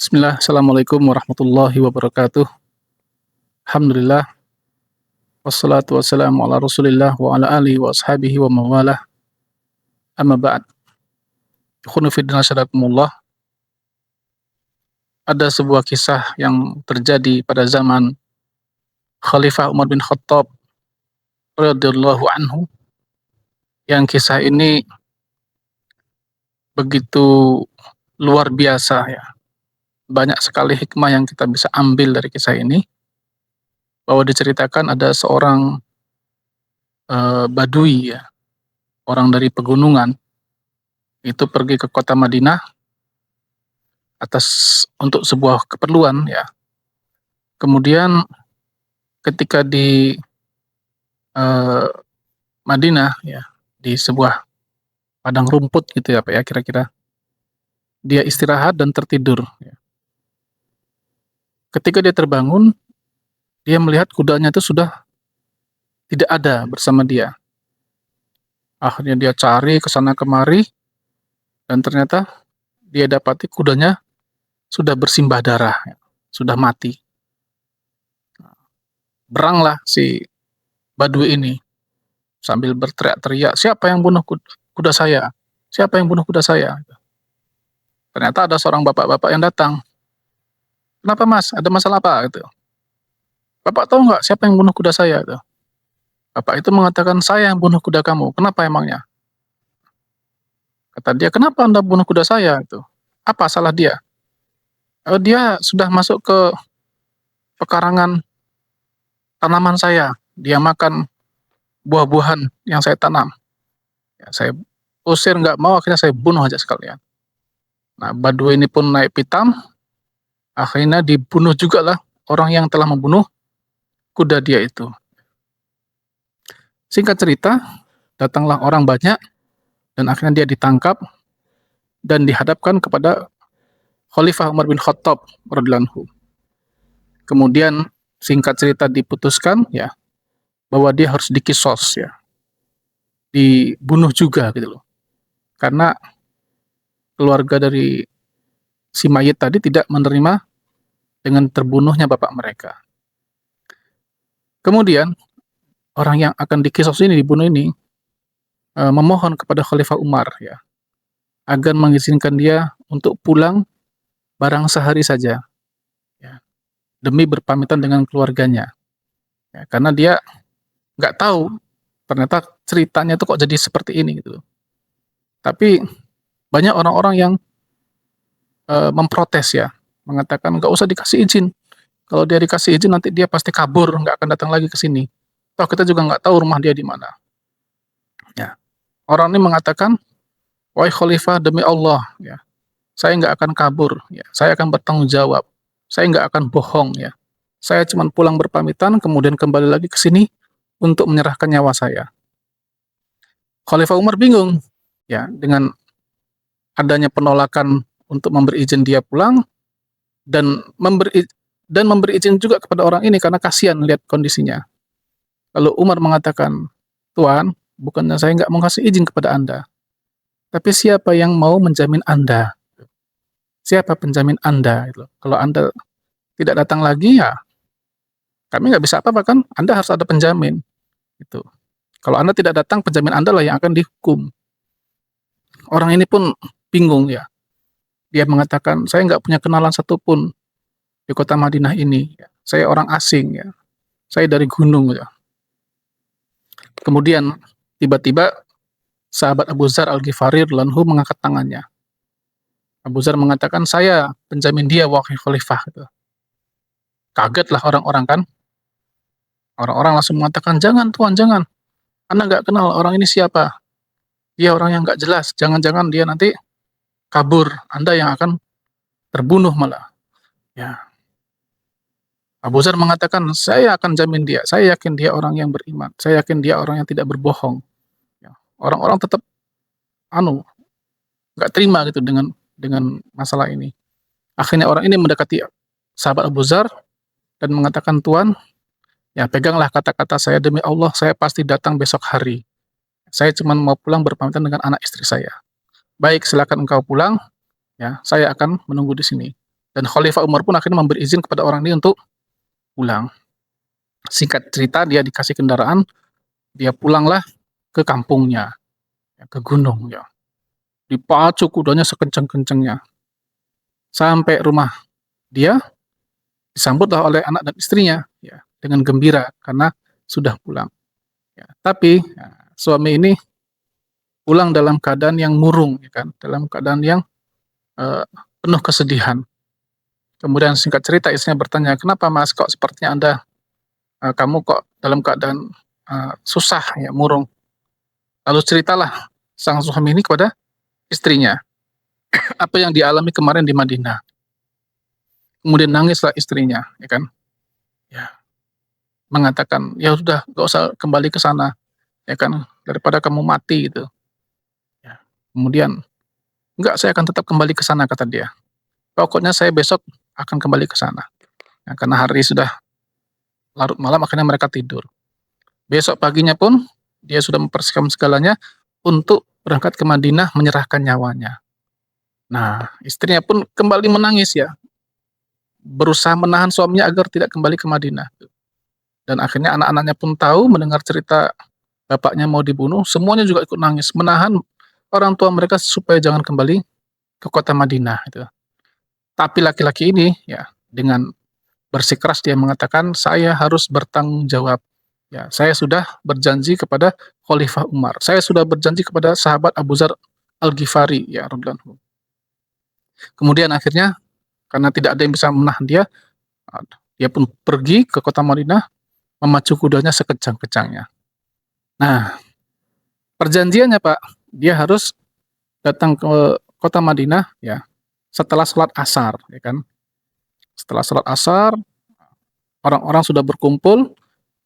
Bismillah, Assalamualaikum warahmatullahi wabarakatuh. Alhamdulillah, wassalatu wassalamu ala rasulillah wa ala alihi wa ashabihi wa mawalah, amma ba'd. Ikhwani fiddin asyadakumullah, ada sebuah kisah yang terjadi pada zaman Khalifah Umar bin Khattab radhiyallahu anhu, yang kisah ini begitu luar biasa ya. Banyak sekali hikmah yang kita bisa ambil dari kisah ini, bahwa diceritakan ada seorang Badui ya, orang dari pegunungan, itu pergi ke kota Madinah untuk sebuah keperluan ya. Kemudian ketika di Madinah ya, di sebuah padang rumput gitu ya Pak ya, kira-kira dia istirahat dan tertidur ya. Ketika dia terbangun, dia melihat kudanya itu sudah tidak ada bersama dia. Akhirnya dia cari ke sana kemari, dan ternyata dia dapati kudanya sudah bersimbah darah ya, sudah mati. Beranglah si Badui ini sambil berteriak-teriak, "Siapa yang bunuh kuda saya? Siapa yang bunuh kuda saya?" Ternyata ada seorang bapak-bapak yang datang. "Kenapa Mas? Ada masalah apa?" gitu. "Bapak tahu nggak siapa yang bunuh kuda saya?" gitu. Bapak itu mengatakan, "Saya yang bunuh kuda kamu. Kenapa emangnya?" Kata dia, "Kenapa Anda bunuh kuda saya?" gitu. "Apa salah dia?" Dia sudah masuk ke pekarangan tanaman saya. Dia makan buah-buahan yang saya tanam. Ya, saya usir nggak mau, akhirnya saya bunuh aja sekalian." Nah, Badui ini pun naik pitam, akhirnya dibunuh juga lah orang yang telah membunuh kuda dia itu. Singkat cerita, datanglah orang banyak dan akhirnya dia ditangkap dan dihadapkan kepada Khalifah Umar bin Khattab radhiyallahu anhu. Kemudian singkat cerita diputuskan ya, bahwa dia harus dikisos ya, dibunuh juga gitu loh. Karena keluarga dari si mayit tadi tidak menerima dengan terbunuhnya bapak mereka. Kemudian orang yang akan dikisos ini, dibunuh ini, memohon kepada Khalifah Umar ya, agar mengizinkan dia untuk pulang barang sehari saja ya, demi berpamitan dengan keluarganya ya, karena dia nggak tahu ternyata ceritanya itu kok jadi seperti ini gitu. Tapi banyak orang-orang yang memprotes ya, mengatakan nggak usah dikasih izin. Kalau dia dikasih izin nanti dia pasti kabur, nggak akan datang lagi ke sini. Toh kita juga nggak tahu rumah dia di mana. Ya. Orang ini mengatakan, "Wahai Khalifah, demi Allah, ya, saya nggak akan kabur, ya, saya akan bertanggung jawab, saya nggak akan bohong, ya. Saya cuma pulang berpamitan, kemudian kembali lagi ke sini untuk menyerahkan nyawa saya." Khalifah Umar bingung, ya, dengan adanya penolakan untuk memberi izin dia pulang dan memberi izin juga kepada orang ini karena kasihan lihat kondisinya. Lalu Umar mengatakan, "Tuan, bukannya saya nggak mau kasih izin kepada Anda, tapi siapa yang mau menjamin Anda? Siapa penjamin Anda? Gitu. Kalau Anda tidak datang lagi, ya kami nggak bisa apa-apa kan? Anda harus ada penjamin." Gitu. Kalau Anda tidak datang, penjamin Anda lah yang akan dihukum. Orang ini pun bingung ya. Dia mengatakan, "Saya nggak punya kenalan satupun di kota Madinah ini. Ya. Saya orang asing ya. Saya dari gunung ya." Kemudian tiba-tiba sahabat Abu Dzar Al-Ghifari radhiyallahu anhu mengangkat tangannya. Abu Dzar mengatakan, "Saya penjamin dia, wahai khalifah." Gitu. Kagetlah orang-orang kan. Orang-orang langsung mengatakan, "Jangan tuan, jangan. Anda nggak kenal orang ini siapa. Dia orang yang nggak jelas. Jangan-jangan dia nanti kabur. Anda yang akan terbunuh malah." Ya. Abu Dzar mengatakan, "Saya akan jamin dia. Saya yakin dia orang yang beriman. Saya yakin dia orang yang tidak berbohong." Ya. Orang-orang tetap nggak terima gitu dengan masalah ini. Akhirnya orang ini mendekati sahabat Abu Dzar dan mengatakan, "Tuan, ya peganglah kata-kata saya, demi Allah saya pasti datang besok hari. Saya cuma mau pulang berpamitan dengan anak istri saya." "Baik, silakan engkau pulang, ya saya akan menunggu di sini." Dan Khalifah Umar pun akhirnya memberi izin kepada orang ini untuk pulang. Singkat cerita, dia dikasih kendaraan, dia pulanglah ke kampungnya, ya, ke gunung ya. Dipacu kudanya sekencang-kencangnya. Sampai rumah dia, disambutlah oleh anak dan istrinya ya, dengan gembira karena sudah pulang. Ya, tapi ya, suami ini pulang dalam keadaan yang murung, ya kan, dalam keadaan yang eh, penuh kesedihan. Kemudian singkat cerita istrinya bertanya, kenapa mas kok sepertinya kamu kok dalam keadaan susah ya, murung. Lalu ceritalah sang suami ini kepada istrinya apa yang dialami kemarin di Madinah. Kemudian nangislah istrinya, ya kan, ya, mengatakan ya sudah gak usah kembali ke sana, ya kan, daripada kamu mati gitu. Ya. Kemudian enggak, saya akan tetap kembali ke sana kata dia. Pokoknya saya besok akan kembali ke sana. Ya, karena hari sudah larut malam, akhirnya mereka tidur. Besok paginya pun dia sudah mempersiapkan segalanya untuk berangkat ke Madinah menyerahkan nyawanya. Nah, istrinya pun kembali menangis ya, berusaha menahan suaminya agar tidak kembali ke Madinah. Dan akhirnya anak-anaknya pun tahu mendengar cerita bapaknya mau dibunuh, semuanya juga ikut nangis, menahan orang tua mereka supaya jangan kembali ke kota Madinah. Gitu. Tapi laki-laki ini ya dengan bersikeras dia mengatakan saya harus bertanggung jawab. Ya, saya sudah berjanji kepada Khalifah Umar. Saya sudah berjanji kepada sahabat Abu Dzar Al-Ghifari ya radhiyallahu. Kemudian akhirnya karena tidak ada yang bisa menahan dia, dia pun pergi ke kota Madinah memacu kudanya sekencang-kencangnya. Nah, perjanjiannya Pak, dia harus datang ke kota Madinah ya setelah sholat asar, ya kan? Setelah sholat asar, orang-orang sudah berkumpul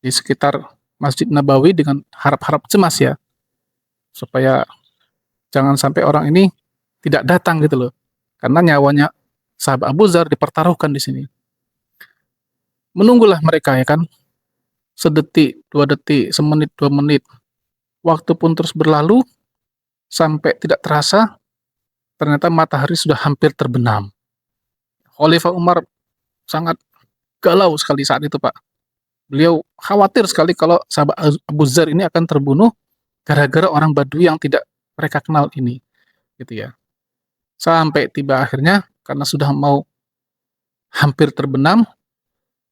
di sekitar Masjid Nabawi dengan harap-harap cemas ya, supaya jangan sampai orang ini tidak datang gitu loh, karena nyawanya sahabat Abu Dzar dipertaruhkan di sini. Menunggulah mereka ya kan, sedetik, 2 detik, semenit, 2 menit, waktu pun terus berlalu sampai tidak terasa, ternyata matahari sudah hampir terbenam. Khalifah Umar sangat galau sekali saat itu Pak. Beliau khawatir sekali kalau sahabat Abu Dzar ini akan terbunuh gara-gara orang Badui yang tidak mereka kenal ini, gitu ya. Sampai tiba akhirnya karena sudah mau hampir terbenam,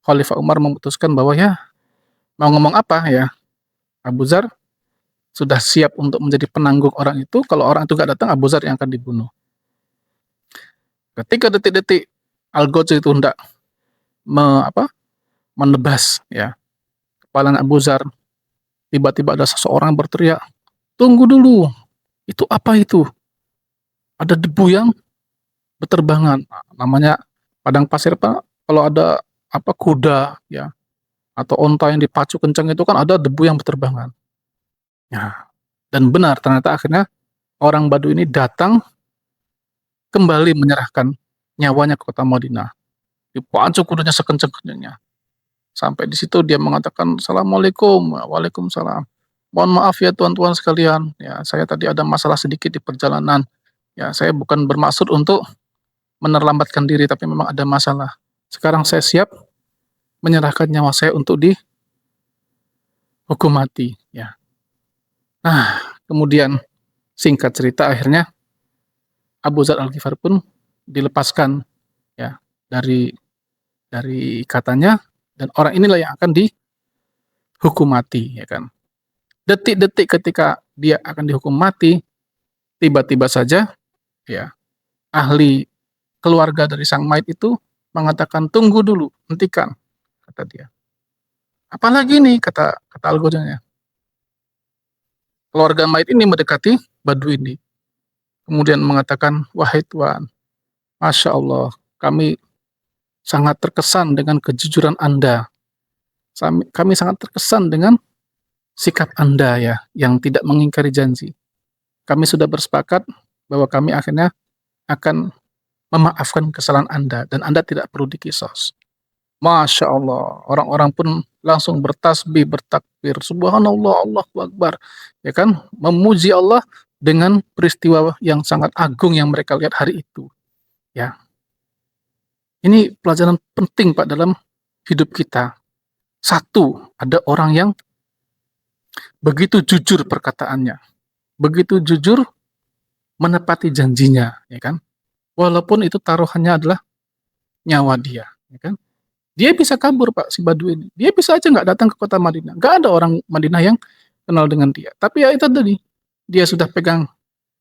Khalifah Umar memutuskan bahwa ya mau ngomong apa ya, Abu Dzar sudah siap untuk menjadi penanggung orang itu, kalau orang itu gak datang Abu Dzar yang akan dibunuh. Ketika detik-detik Al-Ghoz itu hendak menebas ya kepala Abu Dzar, tiba-tiba ada seseorang berteriak, tunggu dulu, itu apa itu? Ada debu yang berterbangan, namanya padang pasir Pak, kalau ada kuda ya atau onta yang dipacu kencang itu kan ada debu yang berterbangan. Ya, dan benar ternyata akhirnya orang Badui ini datang kembali menyerahkan nyawanya ke kota Madinah. Dipacu kudanya sekencang-kencangnya. Sampai di situ dia mengatakan, Assalamualaikum, Waalaikumsalam. Mohon maaf ya tuan-tuan sekalian, ya saya tadi ada masalah sedikit di perjalanan. Ya saya bukan bermaksud untuk menerlambatkan diri, tapi memang ada masalah. Sekarang saya siap menyerahkan nyawa saya untuk dihukum mati. Ya. Nah, kemudian singkat cerita akhirnya Abu Dzar Al-Ghifari pun dilepaskan ya dari ikatannya, dan orang inilah yang akan dihukum mati, ya kan. Detik-detik ketika dia akan dihukum mati, tiba-tiba saja ya ahli keluarga dari sang mayit itu mengatakan, tunggu dulu, hentikan, kata dia. Apalagi nih, kata algoritmanya. Keluarga mayit ini mendekati Badui ini, kemudian mengatakan, wahai Tuan, Masya Allah, kami sangat terkesan dengan kejujuran Anda. Kami sangat terkesan dengan sikap Anda ya, yang tidak mengingkari janji. Kami sudah bersepakat bahwa kami akhirnya akan memaafkan kesalahan Anda, dan Anda tidak perlu dikisos. Masya Allah, orang-orang pun langsung bertasbih, bertakbir, subhanallah, Allahu Akbar, ya kan, memuji Allah dengan peristiwa yang sangat agung yang mereka lihat hari itu, ya. Ini pelajaran penting Pak dalam hidup kita. Satu, ada orang yang begitu jujur perkataannya, begitu jujur menepati janjinya, ya kan? Walaupun itu taruhannya adalah nyawa dia, ya kan? Dia bisa kabur Pak, si Badui ini. Dia bisa aja nggak datang ke kota Madinah. Nggak ada orang Madinah yang kenal dengan dia. Tapi ya itu tadi, dia sudah pegang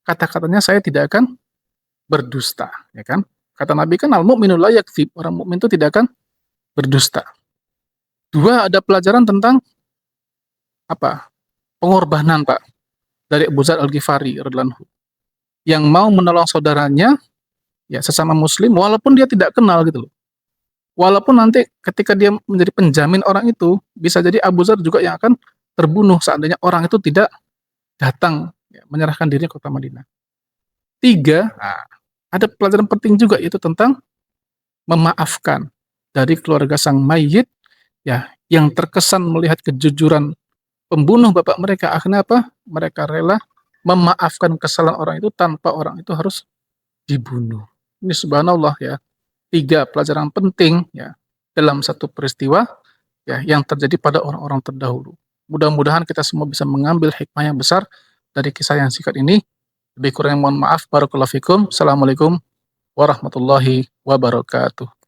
kata-katanya, saya tidak akan berdusta, ya kan? Kata Nabi kan al mu'minu la yakdzib, orang mukmin itu tidak akan berdusta. Dua, ada pelajaran tentang apa? Pengorbanan Pak dari Abu Dzar Al-Ghifari radhiyallahu anhu yang mau menolong saudaranya ya sesama muslim walaupun dia tidak kenal gitu loh. Walaupun nanti ketika dia menjadi penjamin orang itu bisa jadi Abu Dzar juga yang akan terbunuh seandainya orang itu tidak datang ya, menyerahkan dirinya ke kota Madinah. Tiga, nah, ada pelajaran penting juga yaitu tentang memaafkan dari keluarga sang mayit ya yang terkesan melihat kejujuran pembunuh bapak mereka, akhirnya apa? Mereka rela memaafkan kesalahan orang itu tanpa orang itu harus dibunuh. Ini subhanallah ya, 3 pelajaran penting ya dalam satu peristiwa ya yang terjadi pada orang-orang terdahulu. Mudah-mudahan kita semua bisa mengambil hikmah yang besar dari kisah yang singkat ini. Lebih kurang mohon maaf. Barakallahu fikum. Assalamualaikum warahmatullahi wabarakatuh.